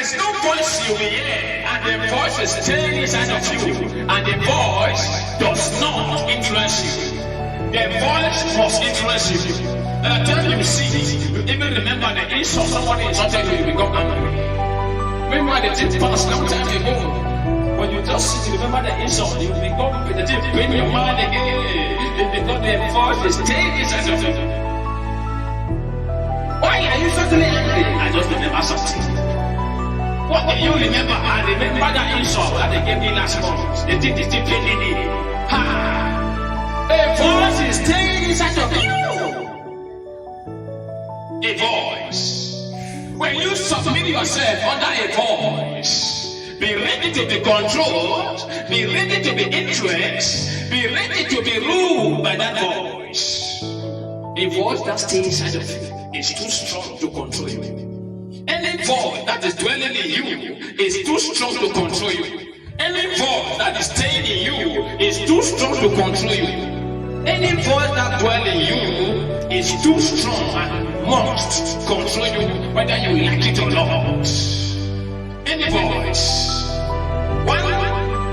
is no voice you will hear, and the voice is staying inside of you, and the voice does not influence you. The voice must influence you. And I tell you, see, you even remember the insult somebody insulted you, you become angry. Remember the thing passed long time ago. When you just sit, you remember the insult, you become the thing in your mind again. Because the voice is staying inside of you. Why are you suddenly angry? I just remember something. What do you remember? I remember that insult that they gave me last month. They did this thing paining me. Ha! A voice is staying inside of you. A voice. When you submit yourself under a voice, be ready to be controlled, be ready to be influenced, be ready to be ruled by that voice. A voice that stays inside of you is too strong to control you. Any voice that is dwelling in you is too strong to control you. Any voice that is staying in you is too strong to control you. Any voice that dwells in you is too strong and must control you, whether you like it or not. Any voice. One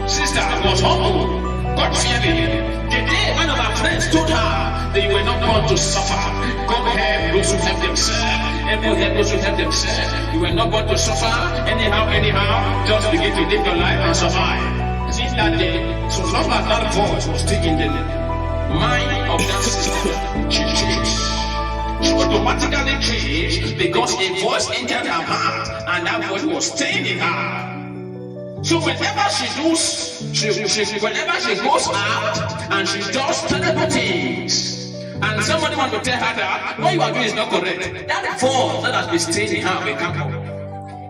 sister was humble, God-fearing. The day one of our friends told her they were not going to suffer. God help those who help themselves. Everyone help those who help themselves. You were not going to suffer anyhow. Just begin to live your life and survive. Since that day, so long as that voice was taking the mind of that sister, she changed. She automatically changed because a voice entered her heart and that voice was staying in her. So whenever she goes out and she does terrible things, and somebody wants to tell her that what you are doing is not correct, that voice that has been staying in her will come up.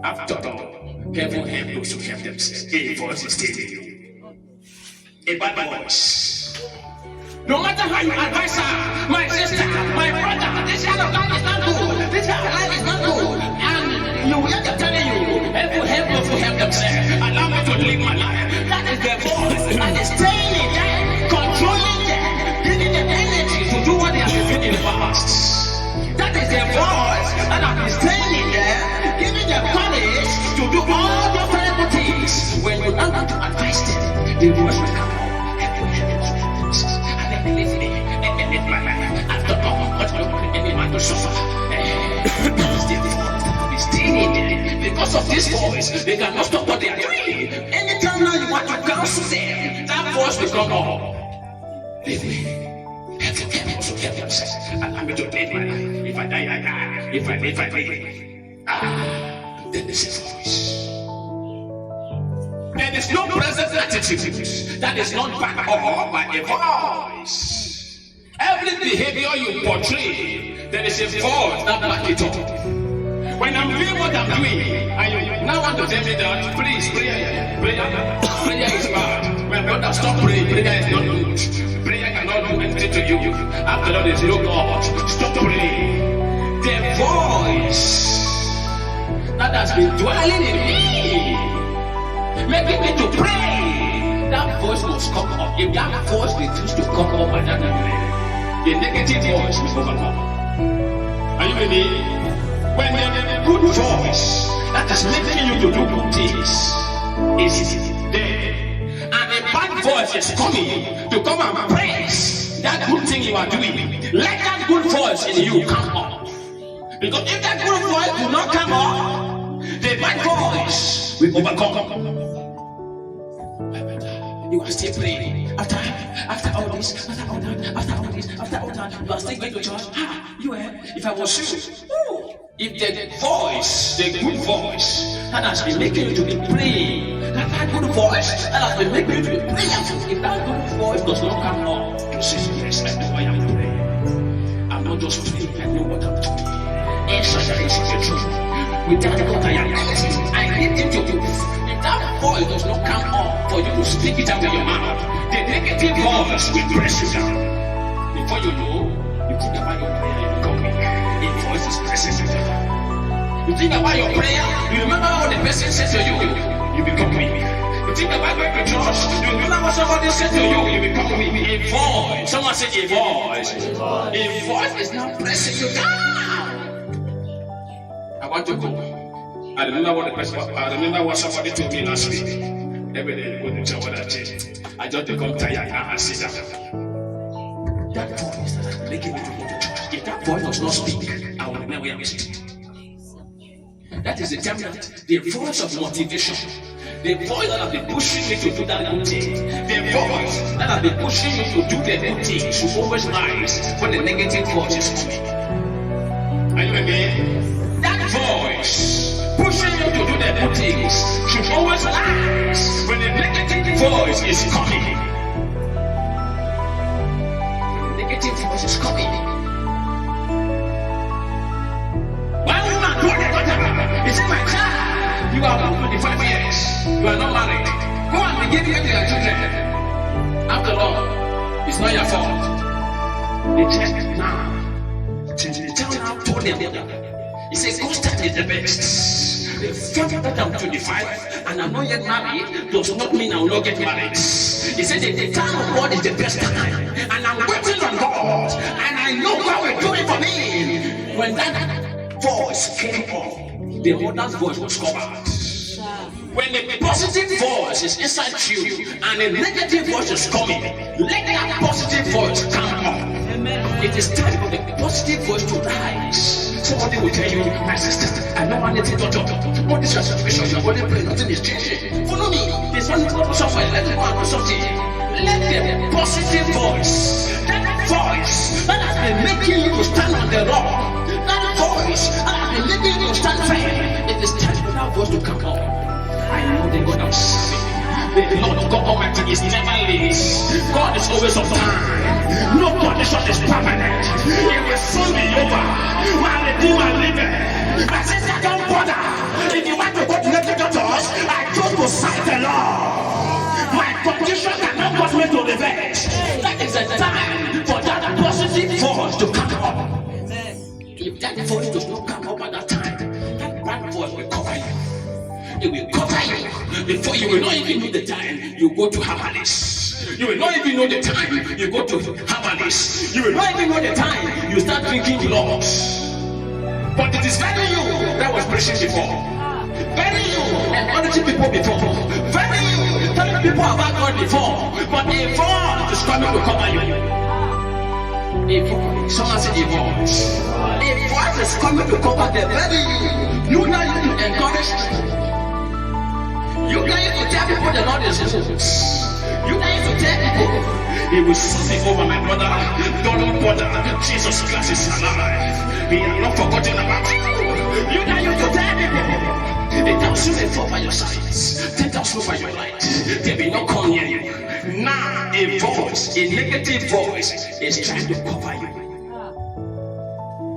After all, heaven help those who help themselves. A voice is staying in you. A bad voice. No matter how you advise her, my sister, my brother, this kind of life is not good. This kind of life is not good. And you will have to tell you, help those who help themselves. Allow me to live my life. That is the voice that is staying in them, controlling them, giving them energy to do what they have been doing in the past. That is the voice that has been staying in them, giving them courage to do all those terrible things. When you don't want to advise them, the voice will come up. After all, what you want any man to suffer? Because of this voice, they cannot stop what they are doing. Anytime now you want to counsel them, that voice will come up. Leave me. Help themselves. Allow me to live my life. If I die, I die. If I live, I live. Then there's a voice. There is no present attitude that is not backed up by a voice. Every behavior you portray, there is a voice that backs it up. When I'm doing what I'm doing, and you now want to tell me that, please, prayer is bad. When brother, stop praying, prayer is not good. Prayer cannot do anything to you. After all, there's no God. Stop praying. The voice that has been dwelling in me, making me to pray, that voice must come up. If that voice refuses to come up at that time, the negative voice will overcome. Are you with me? When the good voice that is making you to do good things is there, and a bad voice is coming to come and praise that good thing you are doing, let that good voice in you come up. Because if that good voice will not come up, the bad voice will overcome. You are still praying. After all this, you are still going to church. If I was you, if the voice, the good voice that has been making you to be praying, that good voice that has been making you to be praying, if that good voice does not come up to say, yes, I know I am praying. I'm not just praying, I know what I'm doing. Exercise is the truth. Without God, I am asking. I need him to do. If that voice does not come up for you to speak it out of your mouth, the negative voice will press you down. Before you know, you think about your prayer, you become weak. A voice is pressing you down. You think about your prayer, you remember what the person said to you, you become weak. You think about going to church, you remember what somebody said to you, you become weak. A voice, someone said a voice. A voice is now pressing you down. I want to go. I remember what somebody told me last week. Every day when you tell what I did, I just become tired now and sit down. That voice that is making me to go to church. If that voice does not speak, I will never hear it. That is the template, the voice of motivation. The voice that has been pushing me to do that good thing. The voice that has been pushing me to do the good thing should always rise when the negative voice is coming. Are you with me? That voice pushing you to do the good things should always rise when the negative voice is coming. When the negative voice is coming. One woman told her daughter, he said, my child, you are 25 years, you are not married. Go and be giving it to your children. After all, it's not your fault. They check now. The child now told them, he said, Constant is the best. The fact that I'm 25 and I'm not yet married does not mean I will not get married. He said that the time of God is the best time. And I'm waiting on God. And I know God will do it for me. When that voice came up, the mother's voice was covered. When the positive voice is inside you and the negative voice is coming, let that positive voice come up. It is time for the positive voice to rise. Somebody will tell you, my sister, I know anything to talk. What is your situation? Your body brain, nothing is changing. Follow me. There's one problem somewhere. Let me go and do something. Let the positive voice, that voice that has been making you to stand on the rock, that voice that has been making you to stand firm, it is time for that voice to come up. I know the God I'm serving. The Lord God Almighty is never late. God is always on time. No condition is permanent. It will soon be over. My Redeemer liveth. My sister, don't bother. If you want to go to the doctors, I chose to cite the law. My condition cannot cause me to revenge. That is the time for that positive voice to come up. If that voice does not come up at that time, that bad voice will cover you. It will cover you. Before you will not even know the time, you go to Herbalist. You will not even know the time, you go to Herbalist. You will not even know the time, you start drinking lots. But it is very you that was preaching before. Very you encouraging people before. Very you telling people about God before. But a voice is coming to cover you. A voice. Someone said a voice. A voice is coming to cover the very you. You now you to encourage people. You guys to tell people the Lord is good. You guys to tell people He will soon be over, my brother. Don't bother. Jesus Christ is alive. He has not forgotten about you. You guys to tell people. They tell you they fall by your sides. They tell you by your light. They will not come near you. Now a voice, a negative voice, is trying to cover you.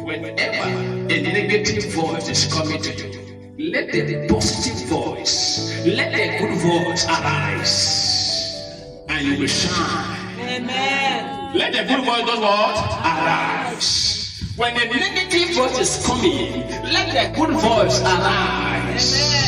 Whenever a negative voice is coming to you, let the positive voice, let the good voice arise, and you will shine. Amen. Let the good voice do what? Arise. When the negative voice is coming, let the good voice arise. Amen.